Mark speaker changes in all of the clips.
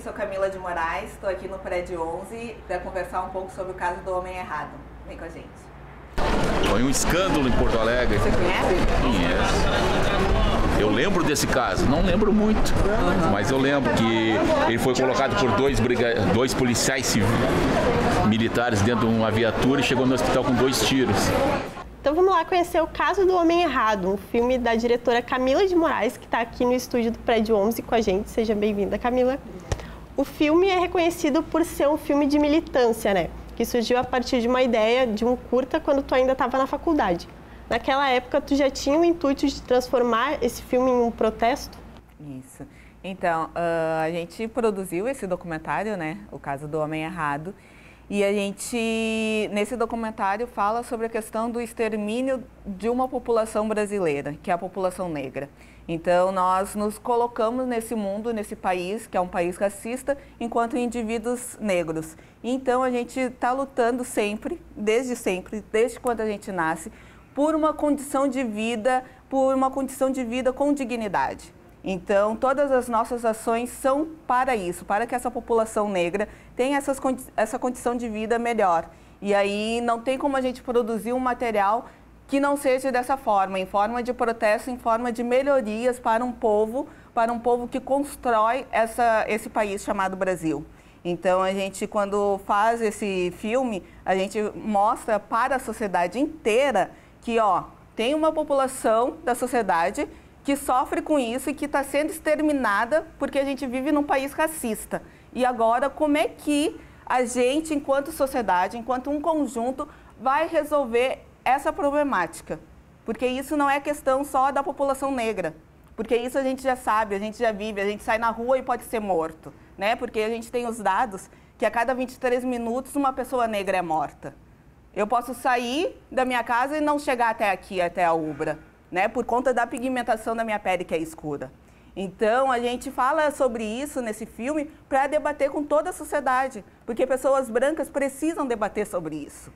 Speaker 1: sou Camila de Moraes, estou aqui no Prédio 11 para conversar um pouco sobre o caso do homem errado. Vem com a gente.
Speaker 2: Foi um escândalo em Porto Alegre.
Speaker 1: Você conhece?
Speaker 2: Conheço. Eu lembro desse caso, não lembro muito, mas eu lembro que ele foi colocado por dois policiais militares dentro de uma viatura e chegou no hospital com 2 tiros.
Speaker 3: Então vamos lá conhecer o Caso do Homem Errado, um filme da diretora Camila de Moraes, que está aqui no estúdio do Prédio 11 com a gente. Seja bem-vinda, Camila. O filme é reconhecido por ser um filme de militância, né? Que surgiu a partir de uma ideia de um curta quando tu ainda estava na faculdade. Naquela época, tu já tinha o intuito de transformar esse filme em um protesto?
Speaker 1: Isso. Então, a gente produziu esse documentário, né? O Caso do Homem Errado. E a gente, nesse documentário, fala sobre a questão do extermínio de uma população brasileira, que é a população negra. Então, nós nos colocamos nesse mundo, nesse país, que é um país racista, enquanto indivíduos negros. Então, a gente está lutando sempre, desde quando a gente nasce, por uma condição de vida, com dignidade. Então, todas as nossas ações são para isso, para que essa população negra tenha essa condição de vida melhor. E aí não tem como a gente produzir um material que não seja dessa forma, em forma de protesto, em forma de melhorias para um povo que constrói esse país chamado Brasil. Então, a gente, quando faz esse filme, a gente mostra para a sociedade inteira que, tem uma população da sociedade que sofre com isso e que está sendo exterminada porque a gente vive num país racista. E agora, como é que a gente, enquanto sociedade, enquanto um conjunto, vai resolver essa problemática? Porque isso não é questão só da população negra. Porque isso a gente já sabe, a gente já vive, a gente sai na rua e pode ser morto, né? Porque a gente tem os dados que a cada 23 minutos uma pessoa negra é morta. Eu posso sair da minha casa e não chegar até aqui, até a Ubra, né, por conta da pigmentação da minha pele, que é escura. Então, a gente fala sobre isso nesse filme para debater com toda a sociedade, porque pessoas brancas precisam debater sobre isso.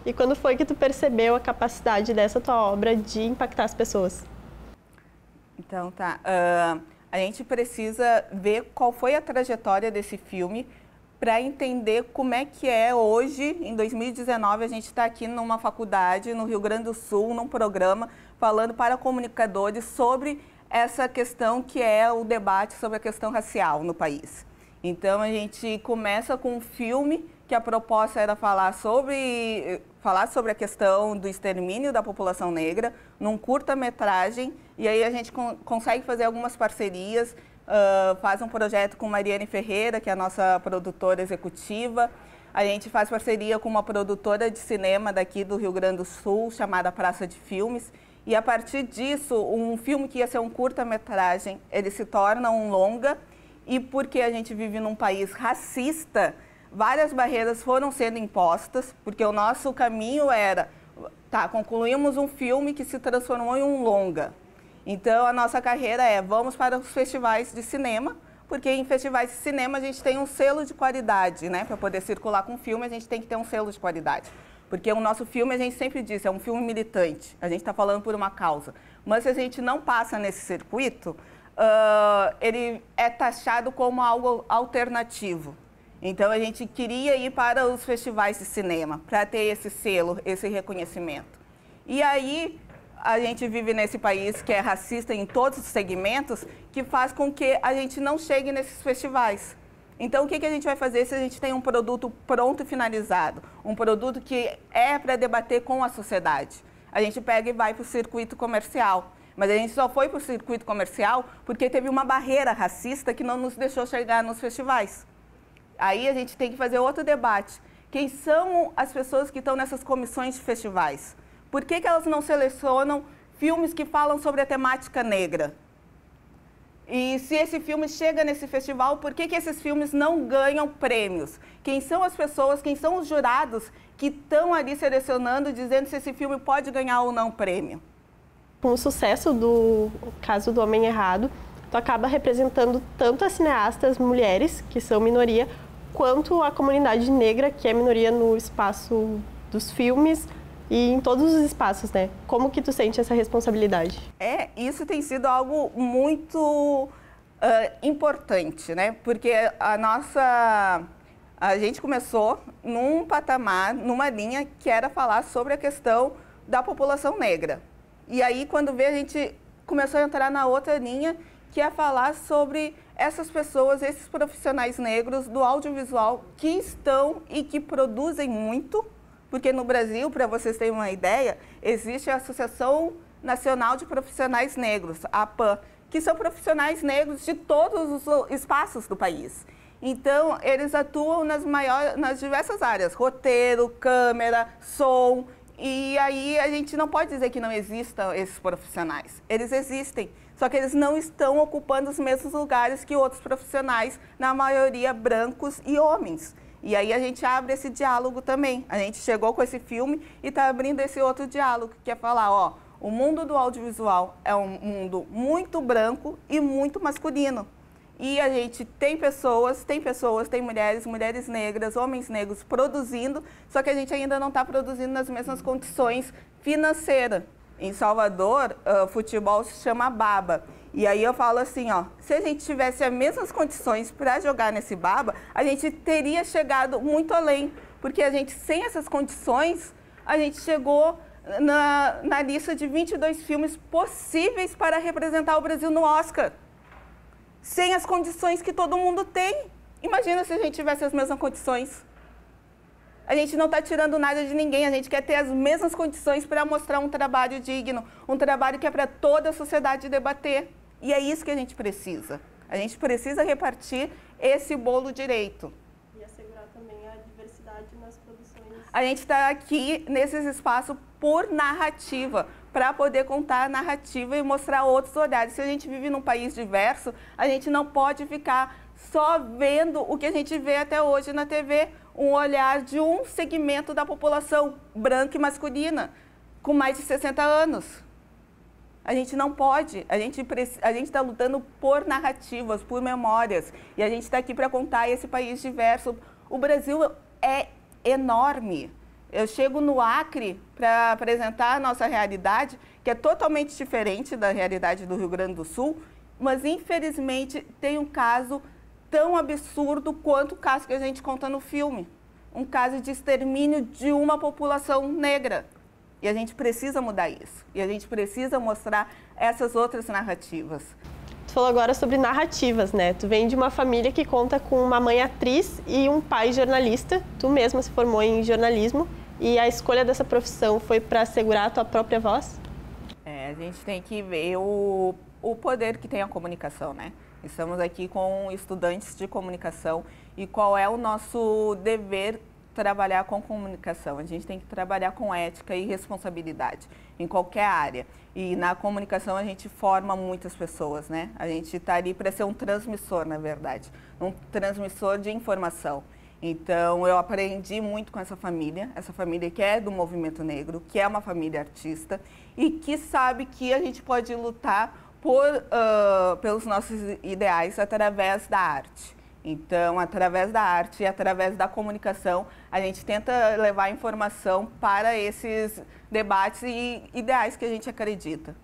Speaker 3: E quando foi que tu percebeu a capacidade dessa tua obra de impactar as pessoas?
Speaker 1: Então, a gente precisa ver qual foi a trajetória desse filme para entender como é que é hoje, em 2019, a gente está aqui numa faculdade no Rio Grande do Sul, num programa, falando para comunicadores sobre essa questão que é o debate sobre a questão racial no país. Então, a gente começa com um filme que a proposta era falar sobre a questão do extermínio da população negra, num curta-metragem, e aí a gente consegue fazer algumas parcerias, faz um projeto com Mariane Ferreira, que é a nossa produtora executiva. A gente faz parceria com uma produtora de cinema daqui do Rio Grande do Sul, chamada Praça de Filmes. E a partir disso, um filme que ia ser um curta-metragem, ele se torna um longa. E porque a gente vive num país racista, várias barreiras foram sendo impostas, porque o nosso caminho era, concluímos um filme que se transformou em um longa. Então, a nossa carreira vamos para os festivais de cinema, porque em festivais de cinema a gente tem um selo de qualidade, né? Para poder circular com filme, a gente tem que ter um selo de qualidade. Porque o nosso filme, a gente sempre diz, é um filme militante, a gente está falando por uma causa. Mas se a gente não passa nesse circuito, ele é taxado como algo alternativo. Então, a gente queria ir para os festivais de cinema, para ter esse selo, esse reconhecimento. E aí, a gente vive nesse país que é racista em todos os segmentos, que faz com que a gente não chegue nesses festivais. Então, o que a gente vai fazer se a gente tem um produto pronto e finalizado? Um produto que é para debater com a sociedade. A gente pega e vai para o circuito comercial. Mas a gente só foi para o circuito comercial porque teve uma barreira racista que não nos deixou chegar nos festivais. Aí a gente tem que fazer outro debate. Quem são as pessoas que estão nessas comissões de festivais? Por que elas não selecionam filmes que falam sobre a temática negra? E se esse filme chega nesse festival, por que esses filmes não ganham prêmios? Quem são as pessoas, quem são os jurados que estão ali selecionando, dizendo se esse filme pode ganhar ou não prêmio?
Speaker 3: Com o sucesso do Caso do Homem Errado, tu acaba representando tanto as cineastas mulheres, que são minoria, quanto a comunidade negra, que é minoria no espaço dos filmes e em todos os espaços, né? Como que tu sente essa responsabilidade?
Speaker 1: Isso tem sido algo muito importante, né? Porque a gente começou num patamar, numa linha que era falar sobre a questão da população negra. E aí, quando a gente começou a entrar na outra linha, que é falar sobre essas pessoas, esses profissionais negros do audiovisual que estão e que produzem muito, porque no Brasil, para vocês terem uma ideia, existe a Associação Nacional de Profissionais Negros, a APAN, que são profissionais negros de todos os espaços do país. Então, eles atuam nas diversas áreas, roteiro, câmera, som, e aí a gente não pode dizer que não existam esses profissionais. Eles existem, só que eles não estão ocupando os mesmos lugares que outros profissionais, na maioria brancos e homens. E aí a gente abre esse diálogo também. A gente chegou com esse filme e está abrindo esse outro diálogo, que é falar, ó, o mundo do audiovisual é um mundo muito branco e muito masculino. E a gente tem mulheres negras, homens negros produzindo, só que a gente ainda não está produzindo nas mesmas condições financeiras. Em Salvador, futebol se chama baba. E aí eu falo assim, ó, se a gente tivesse as mesmas condições para jogar nesse baba, a gente teria chegado muito além. Porque a gente, sem essas condições, a gente chegou na lista de 22 filmes possíveis para representar o Brasil no Oscar. Sem as condições que todo mundo tem. Imagina se a gente tivesse as mesmas condições. A gente não está tirando nada de ninguém, a gente quer ter as mesmas condições para mostrar um trabalho digno, um trabalho que é para toda a sociedade debater. E é isso que a gente precisa. A gente precisa repartir esse bolo direito.
Speaker 3: E assegurar também a diversidade nas produções.
Speaker 1: A gente está aqui nesses espaços por narrativa, para poder contar a narrativa e mostrar outros olhares. Se a gente vive num país diverso, a gente não pode ficar só vendo o que a gente vê até hoje na TV, um olhar de um segmento da população branca e masculina, com mais de 60 anos. A gente não pode, a gente está lutando por narrativas, por memórias, e a gente está aqui para contar esse país diverso. O Brasil é enorme. Eu chego no Acre para apresentar a nossa realidade, que é totalmente diferente da realidade do Rio Grande do Sul, mas infelizmente tem um caso tão absurdo quanto o caso que a gente conta no filme. Um caso de extermínio de uma população negra. E a gente precisa mudar isso. E a gente precisa mostrar essas outras narrativas.
Speaker 3: Tu falou agora sobre narrativas, né? Tu vem de uma família que conta com uma mãe atriz e um pai jornalista. Tu mesma se formou em jornalismo. E a escolha dessa profissão foi para assegurar a tua própria voz?
Speaker 1: A gente tem que ver o poder que tem a comunicação, né? Estamos aqui com estudantes de comunicação e qual é o nosso dever trabalhar com comunicação? A gente tem que trabalhar com ética e responsabilidade em qualquer área. E na comunicação a gente forma muitas pessoas, né? A gente está ali para ser um transmissor, na verdade, um transmissor de informação. Então, eu aprendi muito com essa família que é do movimento negro, que é uma família artista e que sabe que a gente pode lutar pelos nossos ideais através da arte. Então, através da arte e através da comunicação, a gente tenta levar informação para esses debates e ideais que a gente acredita.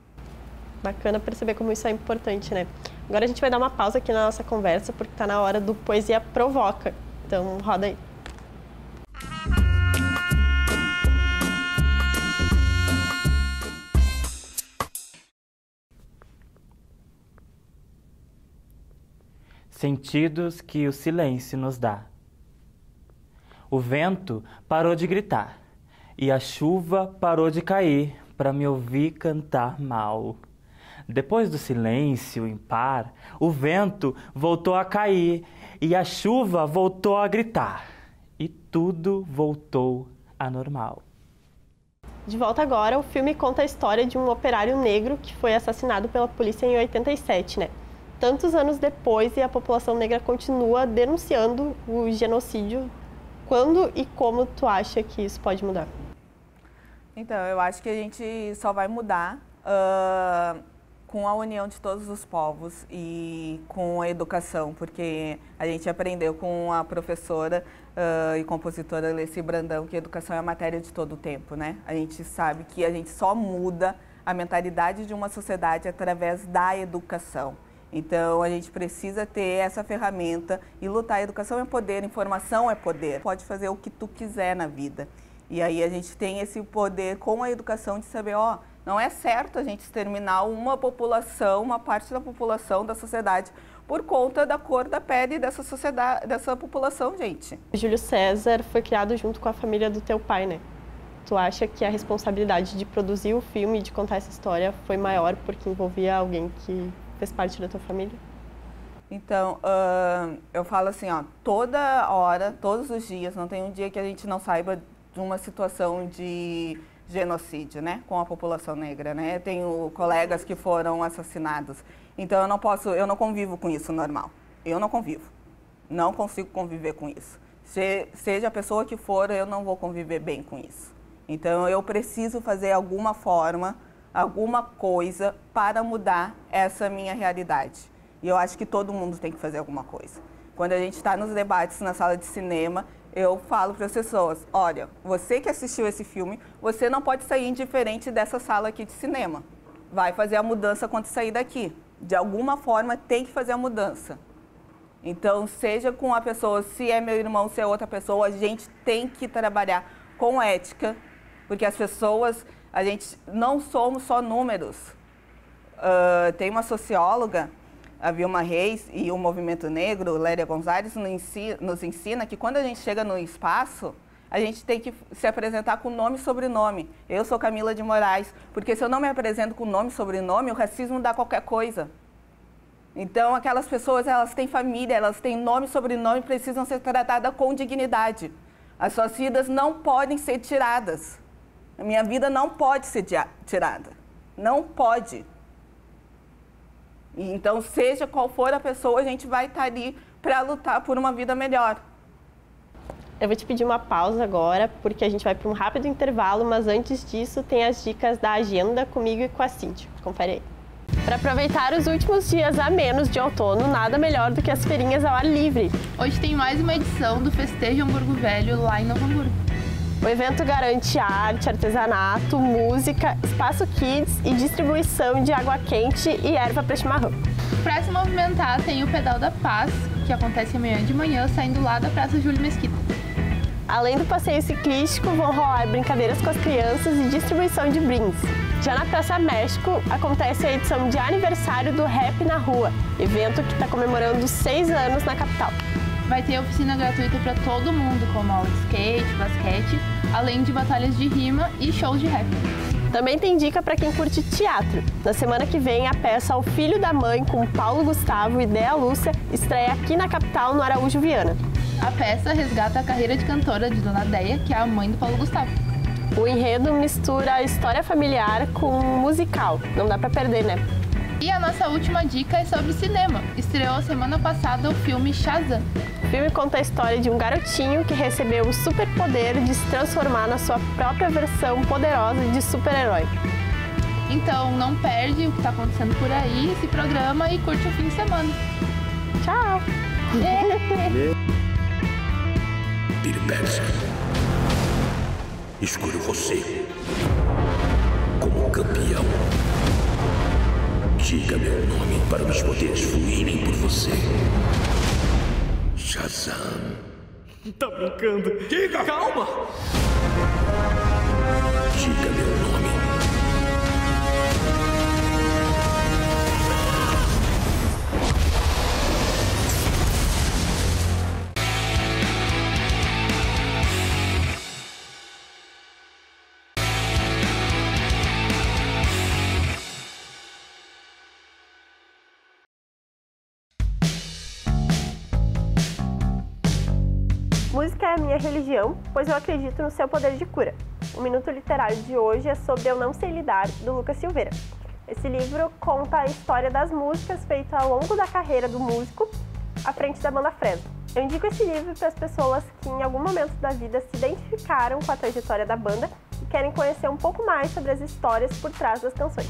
Speaker 3: Bacana perceber como isso é importante, né? Agora a gente vai dar uma pausa aqui na nossa conversa, porque está na hora do Poesia Provoca. Então, roda aí.
Speaker 4: Sentidos que o silêncio nos dá. O vento parou de gritar e a chuva parou de cair para me ouvir cantar mal. Depois do silêncio impar, o vento voltou a cair e a chuva voltou a gritar e tudo voltou a normal.
Speaker 3: De volta agora, o filme conta a história de um operário negro que foi assassinado pela polícia em 87, né? Tantos anos depois, e a população negra continua denunciando o genocídio. Quando e como tu acha que isso pode mudar?
Speaker 1: Então, eu acho que a gente só vai mudar com a união de todos os povos e com a educação, porque a gente aprendeu com a professora e compositora Leci Brandão que a educação é a matéria de todo o tempo, né? A gente sabe que a gente só muda a mentalidade de uma sociedade através da educação. Então, a gente precisa ter essa ferramenta e lutar. A educação é poder, informação é poder. Pode fazer o que tu quiser na vida. E aí a gente tem esse poder com a educação de saber, ó, não é certo a gente exterminar uma população, uma parte da população, da sociedade, por conta da cor da pele dessa sociedade, dessa população, gente.
Speaker 3: Júlio César foi criado junto com a família do teu pai, né? Tu acha que a responsabilidade de produzir o filme e de contar essa história foi maior porque envolvia alguém que fez parte da tua família?
Speaker 1: Então, eu falo assim, ó, toda hora, todos os dias, não tem um dia que a gente não saiba de uma situação de genocídio, né, com a população negra, né? Eu tenho colegas que foram assassinados. Então, eu não convivo com isso normal. Eu não convivo. Não consigo conviver com isso. Seja a pessoa que for, eu não vou conviver bem com isso. Então, eu preciso fazer alguma forma, alguma coisa para mudar essa minha realidade. E eu acho que todo mundo tem que fazer alguma coisa. Quando a gente está nos debates na sala de cinema, eu falo para as pessoas, olha, você que assistiu esse filme, você não pode sair indiferente dessa sala aqui de cinema. Vai fazer a mudança quando sair daqui. De alguma forma, tem que fazer a mudança. Então, seja com a pessoa, se é meu irmão, se é outra pessoa, a gente tem que trabalhar com ética, porque as pessoas, a gente não somos só números. Tem uma socióloga, a Vilma Reis, e o Movimento Negro, Lélia Gonzalez, nos ensina que quando a gente chega no espaço, a gente tem que se apresentar com nome e sobrenome. Eu sou Camila de Moraes, porque se eu não me apresento com nome e sobrenome, o racismo dá qualquer coisa. Então, aquelas pessoas, elas têm família, elas têm nome e sobrenome, precisam ser tratadas com dignidade. As suas vidas não podem ser tiradas. A minha vida não pode ser tirada. Não pode. Então, seja qual for a pessoa, a gente vai estar ali para lutar por uma vida melhor.
Speaker 3: Eu vou te pedir uma pausa agora, porque a gente vai para um rápido intervalo, mas antes disso tem as dicas da agenda comigo e com a Cíntia. Confere aí. Para aproveitar os últimos dias a menos de outono, nada melhor do que as feirinhas ao ar livre.
Speaker 5: Hoje tem mais uma edição do Festejo Hamburgo Velho lá em Novo Hamburgo.
Speaker 3: O evento garante arte, artesanato, música, espaço kids e distribuição de água quente e erva para chimarrão.
Speaker 5: Para se movimentar, tem o Pedal da Paz, que acontece amanhã de manhã, saindo lá da Praça Júlio Mesquita.
Speaker 3: Além do passeio ciclístico, vão rolar brincadeiras com as crianças e distribuição de brindes. Já na Praça México, acontece a edição de aniversário do Rap na Rua, evento que está comemorando 6 anos na capital.
Speaker 5: Vai ter oficina gratuita para todo mundo, como aula de skate, basquete, além de batalhas de rima e shows de rap.
Speaker 3: Também tem dica para quem curte teatro. Na semana que vem, a peça O Filho da Mãe, com Paulo Gustavo e Dea Lúcia, estreia aqui na capital, no Araújo Viana.
Speaker 5: A peça resgata a carreira de cantora de Dona Deia, que é a mãe do Paulo Gustavo.
Speaker 3: O enredo mistura a história familiar com um musical. Não dá para perder, né?
Speaker 5: E a nossa última dica é sobre cinema. Estreou semana passada o filme Shazam.
Speaker 3: O filme conta a história de um garotinho que recebeu o superpoder de se transformar na sua própria versão poderosa de super-herói.
Speaker 5: Então não perde o que está acontecendo por aí, se programa e curte o fim de semana.
Speaker 3: Tchau!
Speaker 6: Billy Batson, escolho você como campeão. Diga meu nome para os poderes fluírem por você. Shazam.
Speaker 7: Tá brincando?
Speaker 6: Diga!
Speaker 7: Calma!
Speaker 6: Diga meu nome.
Speaker 3: Música é a minha religião, pois eu acredito no seu poder de cura. O Minuto Literário de hoje é sobre Eu Não Sei Lidar, do Lucas Silveira. Esse livro conta a história das músicas feitas ao longo da carreira do músico à frente da banda Fresno. Eu indico esse livro para as pessoas que em algum momento da vida se identificaram com a trajetória da banda e querem conhecer um pouco mais sobre as histórias por trás das canções.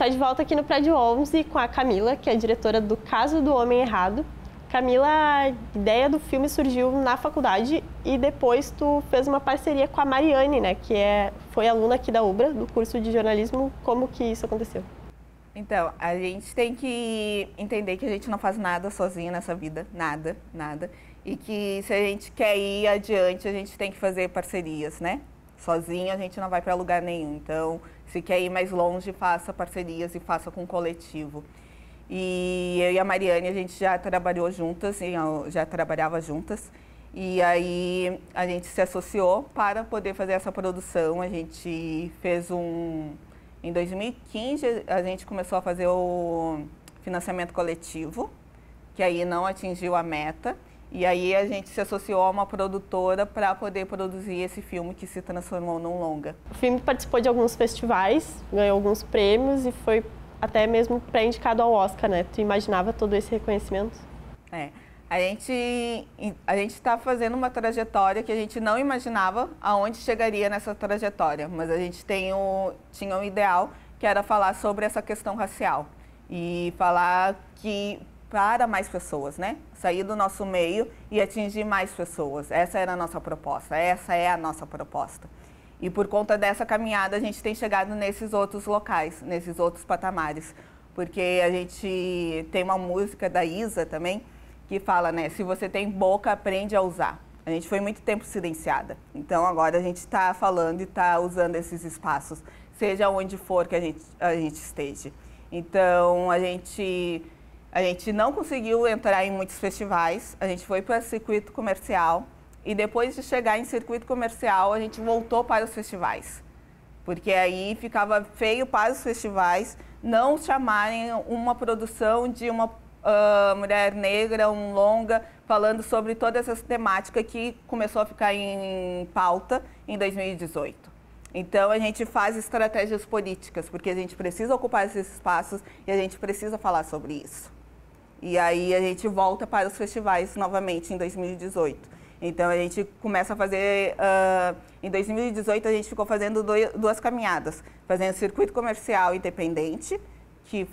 Speaker 3: está de volta aqui no Prédio 11 com a Camila, que é a diretora do Caso do Homem Errado. Camila, a ideia do filme surgiu na faculdade e depois tu fez uma parceria com a Mariane, né, que foi aluna aqui da UBRA, do curso de jornalismo. Como que isso aconteceu?
Speaker 1: Então, a gente tem que entender que a gente não faz nada sozinho nessa vida, nada. E que se a gente quer ir adiante, a gente tem que fazer parcerias, né? Sozinho a gente não vai para lugar nenhum. Então, se quer ir mais longe, faça parcerias e faça com o coletivo. E eu e a Mariane, a gente já trabalhou juntas, já trabalhava juntas. E aí a gente se associou para poder fazer essa produção. A gente fez Em 2015, a gente começou a fazer o financiamento coletivo, que aí não atingiu a meta. E aí a gente se associou a uma produtora para poder produzir esse filme que se transformou num longa.
Speaker 3: O filme participou de alguns festivais, ganhou alguns prêmios e foi até mesmo pré-indicado ao Oscar, né? Tu imaginava todo esse reconhecimento?
Speaker 1: A gente está fazendo uma trajetória que a gente não imaginava aonde chegaria nessa trajetória, mas a gente tinha um ideal que era falar sobre essa questão racial e falar que para mais pessoas, né? Sair do nosso meio e atingir mais pessoas. Essa era a nossa proposta, essa é a nossa proposta. E por conta dessa caminhada a gente tem chegado nesses outros locais, nesses outros patamares, porque a gente tem uma música da Isa também, que fala, né, se você tem boca, aprende a usar. A gente foi muito tempo silenciada, então agora a gente está falando e está usando esses espaços, seja onde for que a gente esteja. Então, a gente não conseguiu entrar em muitos festivais, a gente foi para o circuito comercial e depois de chegar em circuito comercial, a gente voltou para os festivais. Porque aí ficava feio para os festivais não chamarem uma produção de uma mulher negra, um longa, falando sobre toda essa temática que começou a ficar em pauta em 2018. Então, a gente faz estratégias políticas, porque a gente precisa ocupar esses espaços e a gente precisa falar sobre isso. E aí, a gente volta para os festivais novamente em 2018. Então, a gente começa a fazer... em 2018, a gente ficou fazendo duas caminhadas. Fazendo circuito comercial independente, que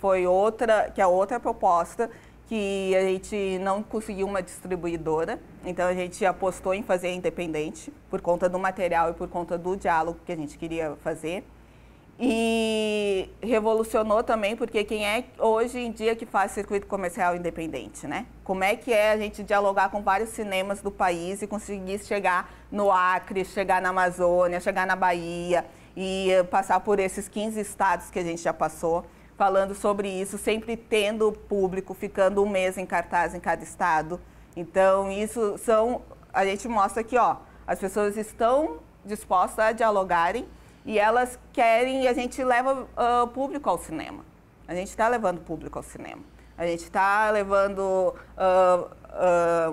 Speaker 1: é outra proposta, que a gente não conseguiu uma distribuidora, então a gente apostou em fazer independente, por conta do material e por conta do diálogo que a gente queria fazer. E revolucionou também, porque quem é hoje em dia que faz circuito comercial independente, né? Como é que é a gente dialogar com vários cinemas do país e conseguir chegar no Acre, chegar na Amazônia, chegar na Bahia e passar por esses 15 estados que a gente já passou, falando sobre isso, sempre tendo público, ficando um mês em cartaz em cada estado. Então, a gente mostra que, as pessoas estão dispostas a dialogarem e elas querem, e a gente leva público ao cinema. A gente está levando público ao cinema. A gente está levando,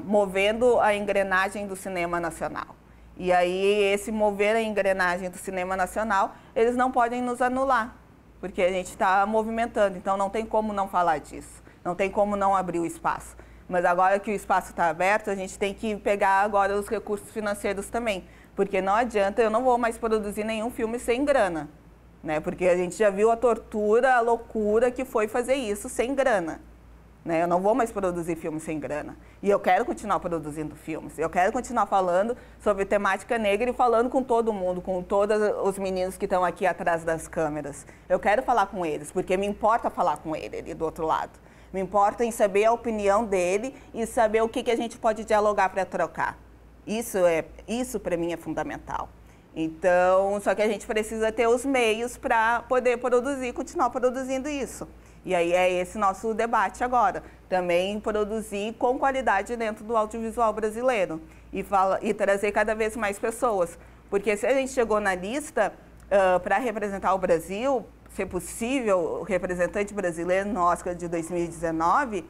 Speaker 1: movendo a engrenagem do cinema nacional. E aí, esse mover a engrenagem do cinema nacional, eles não podem nos anular, porque a gente está movimentando, então não tem como não falar disso, não tem como não abrir o espaço. Mas agora que o espaço está aberto, a gente tem que pegar agora os recursos financeiros também, porque não adianta, eu não vou mais produzir nenhum filme sem grana, né? Porque a gente já viu a tortura, a loucura que foi fazer isso sem grana. Né? Eu não vou mais produzir filmes sem grana. E eu quero continuar produzindo filmes. Eu quero continuar falando sobre temática negra e falando com todo mundo, com todos os meninos que estão aqui atrás das câmeras. Eu quero falar com eles, porque me importa falar com ele ali do outro lado. Me importa em saber a opinião dele e saber o que a gente pode dialogar para trocar. Isso para mim é fundamental. Então, só que a gente precisa ter os meios para poder produzir, continuar produzindo isso. E aí é esse nosso debate agora, também produzir com qualidade dentro do audiovisual brasileiro e trazer cada vez mais pessoas. Porque se a gente chegou na lista para representar o Brasil, se possível, o representante brasileiro no Oscar de 2019,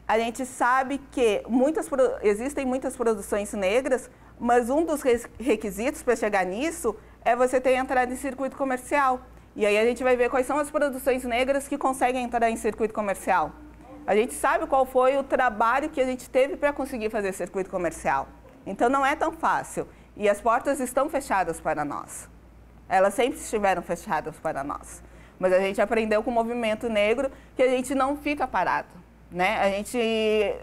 Speaker 1: a gente sabe que existem muitas produções negras, mas um dos requisitos para chegar nisso é você ter entrado em circuito comercial. E aí a gente vai ver quais são as produções negras que conseguem entrar em circuito comercial. A gente sabe qual foi o trabalho que a gente teve para conseguir fazer circuito comercial. Então não é tão fácil. E as portas estão fechadas para nós. Elas sempre estiveram fechadas para nós. mas a gente aprendeu com o movimento negro que a gente não fica parado, né?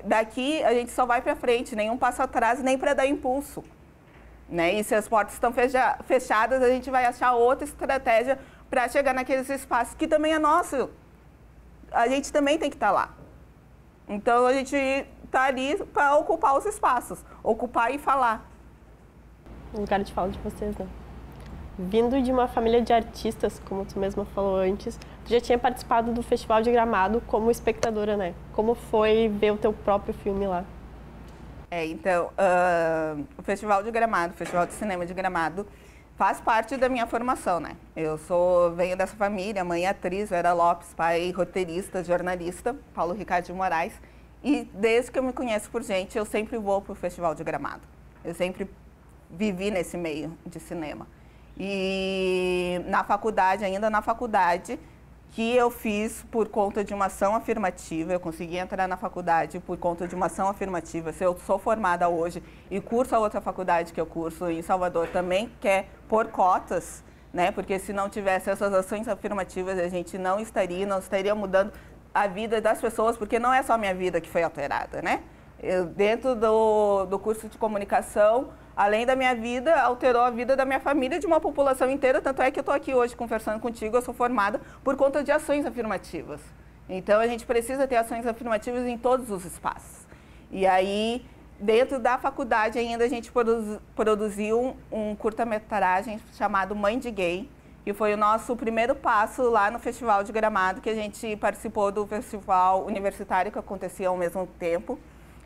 Speaker 1: Daqui a gente só vai para frente, nenhum passo atrás, nem para dar impulso, né? E se as portas estão fechadas, a gente vai achar outra estratégia para chegar naqueles espaços que também é nosso. A gente também tem que estar lá. Então a gente está ali para ocupar os espaços, ocupar e falar.
Speaker 3: O lugar de fala de vocês, né? Vindo de uma família de artistas, como tu mesma falou antes, tu já tinha participado do Festival de Gramado como espectadora, né? Como foi ver o teu próprio filme lá?
Speaker 1: Então, o Festival de Gramado, o Festival de Cinema de Gramado, faz parte da minha formação, né? Venho dessa família, mãe atriz, Vera Lopes, pai roteirista, jornalista, Paulo Ricardo de Moraes. E desde que eu me conheço por gente, eu sempre vou para o Festival de Gramado. Eu sempre vivi nesse meio de cinema. E ainda na faculdade, que eu fiz por conta de uma ação afirmativa, eu consegui entrar na faculdade por conta de uma ação afirmativa. Se eu sou formada hoje e curso a outra faculdade que eu curso em Salvador também, que é por cotas, né? Porque se não tivesse essas ações afirmativas, a gente não estaria mudando a vida das pessoas, porque não é só a minha vida que foi alterada, né? Dentro do curso de comunicação, além da minha vida, alterou a vida da minha família, de uma população inteira, tanto é que eu estou aqui hoje conversando contigo, eu sou formada por conta de ações afirmativas. Então, a gente precisa ter ações afirmativas em todos os espaços. E aí, dentro da faculdade ainda, a gente produziu um curta-metragem chamado Mãe de Gay, que foi o nosso primeiro passo lá no Festival de Gramado, que a gente participou do festival universitário que acontecia ao mesmo tempo.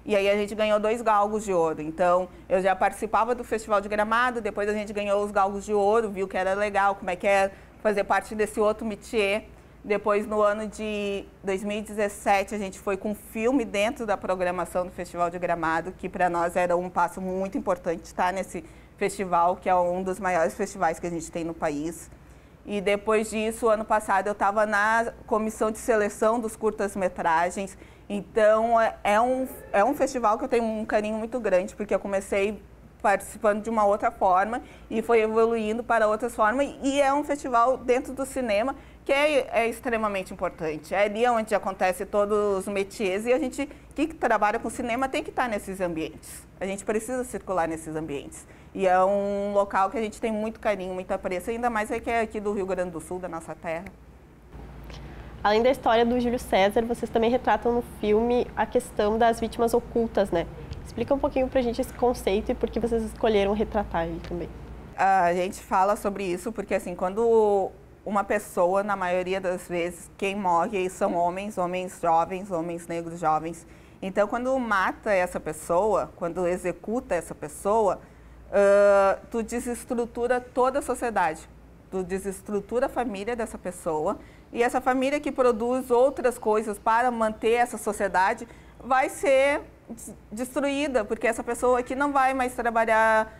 Speaker 1: E aí a gente ganhou 2 galgos de ouro. Então, eu já participava do Festival de Gramado, depois a gente ganhou os galgos de ouro, viu que era legal, como é que é fazer parte desse outro métier. Depois, no ano de 2017, a gente foi com um filme dentro da programação do Festival de Gramado, que para nós era um passo muito importante estar nesse festival, que é um dos maiores festivais que a gente tem no país. E depois disso, ano passado, eu estava na comissão de seleção dos curtas-metragens. Então, é um festival que eu tenho um carinho muito grande, porque eu comecei participando de uma outra forma e foi evoluindo para outras formas. E é um festival dentro do cinema que é extremamente importante. É ali onde acontece todos os métiers e a gente que trabalha com cinema tem que estar nesses ambientes. A gente precisa circular nesses ambientes. E é um local que a gente tem muito carinho, muito apreço, ainda mais que é aqui do Rio Grande do Sul, da nossa terra.
Speaker 3: Além da história do Júlio César, vocês também retratam no filme a questão das vítimas ocultas, né? Explica um pouquinho pra gente esse conceito e por que vocês escolheram retratar ele também.
Speaker 1: A gente fala sobre isso porque, assim, quando uma pessoa, na maioria das vezes, quem morre são homens jovens, homens negros jovens. Então, quando mata essa pessoa, quando executa essa pessoa, tu desestrutura toda a sociedade. Tu desestrutura a família dessa pessoa e essa família que produz outras coisas para manter essa sociedade vai ser destruída, porque essa pessoa aqui não vai mais trabalhar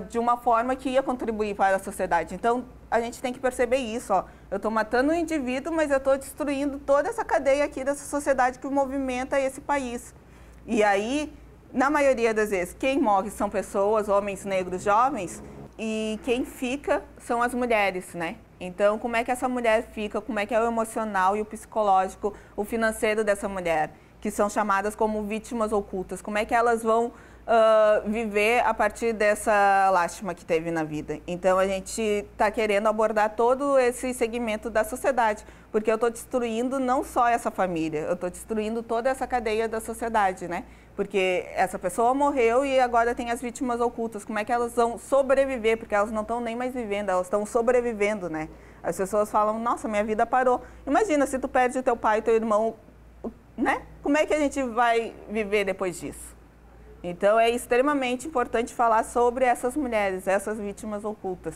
Speaker 1: de uma forma que ia contribuir para a sociedade. Então, a gente tem que perceber isso. Ó. Eu estou matando um indivíduo, mas eu estou destruindo toda essa cadeia aqui dessa sociedade que movimenta esse país. E aí, na maioria das vezes, quem morre são pessoas, homens negros jovens, e quem fica são as mulheres, né? Então, como é que essa mulher fica? Como é que é o emocional e o psicológico, o financeiro dessa mulher, que são chamadas como vítimas ocultas? Como é que elas vão viver a partir dessa lástima que teve na vida? Então, a gente está querendo abordar todo esse segmento da sociedade, porque eu estou destruindo não só essa família, eu estou destruindo toda essa cadeia da sociedade, né? Porque essa pessoa morreu e agora tem as vítimas ocultas. Como é que elas vão sobreviver? Porque elas não estão nem mais vivendo, elas estão sobrevivendo, né? As pessoas falam, nossa, minha vida parou. Imagina se tu perde o teu pai e teu irmão, né? Como é que a gente vai viver depois disso? Então, é extremamente importante falar sobre essas mulheres, essas vítimas ocultas,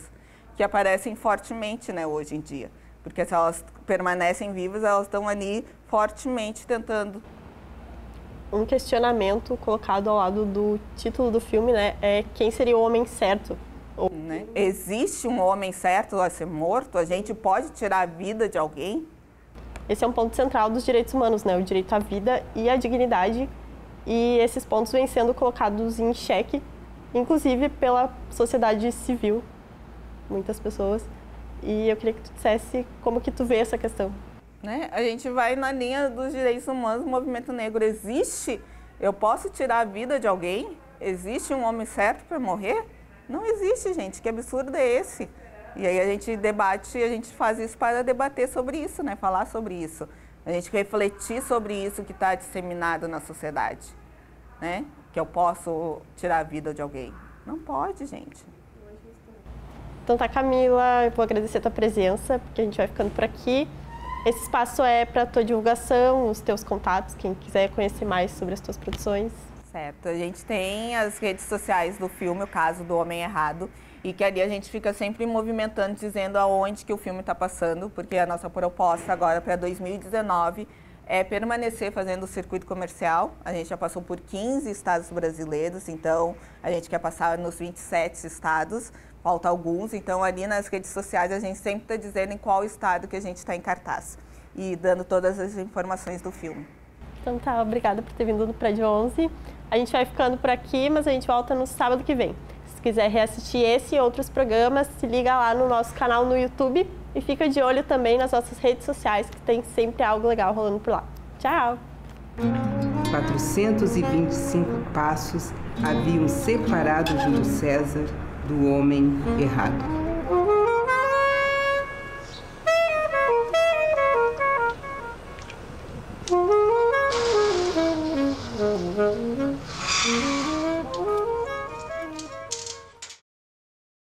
Speaker 1: que aparecem fortemente, né, hoje em dia. Porque se elas permanecem vivas, elas estão ali fortemente tentando.
Speaker 3: Um questionamento colocado ao lado do título do filme, né, é quem seria o homem certo?
Speaker 1: Né? Existe um homem certo a ser morto? A gente pode tirar a vida de alguém?
Speaker 3: Esse é um ponto central dos direitos humanos, né, o direito à vida e à dignidade. E esses pontos vêm sendo colocados em xeque, inclusive pela sociedade civil, muitas pessoas. E eu queria que tu dissesse como que tu vê essa questão.
Speaker 1: Né? A gente vai na linha dos direitos humanos, o movimento negro existe? Eu posso tirar a vida de alguém? Existe um homem certo para morrer? Não existe, gente. Que absurdo é esse? E aí a gente debate, a gente faz isso para debater sobre isso, né? Falar sobre isso. A gente refletir sobre isso que está disseminado na sociedade, né? Que eu posso tirar a vida de alguém. Não pode, gente.
Speaker 3: Então tá, Camila, eu vou agradecer a tua presença, porque a gente vai ficando por aqui. Esse espaço é para a tua divulgação, os teus contatos, quem quiser conhecer mais sobre as tuas produções.
Speaker 1: Certo, a gente tem as redes sociais do filme, o caso do Homem Errado, e que ali a gente fica sempre movimentando, dizendo aonde que o filme está passando, porque a nossa proposta agora para 2019 é permanecer fazendo o circuito comercial. A gente já passou por 15 estados brasileiros, então a gente quer passar nos 27 estados, falta alguns, então ali nas redes sociais a gente sempre está dizendo em qual estado que a gente está em cartaz e dando todas as informações do filme.
Speaker 3: Então tá, obrigada por ter vindo no Prédio 11. A gente vai ficando por aqui, mas a gente volta no sábado que vem. Se quiser reassistir esse e outros programas, se liga lá no nosso canal no YouTube e fica de olho também nas nossas redes sociais, que tem sempre algo legal rolando por lá. Tchau!
Speaker 8: 425 passos haviam separado Júlio César do homem errado.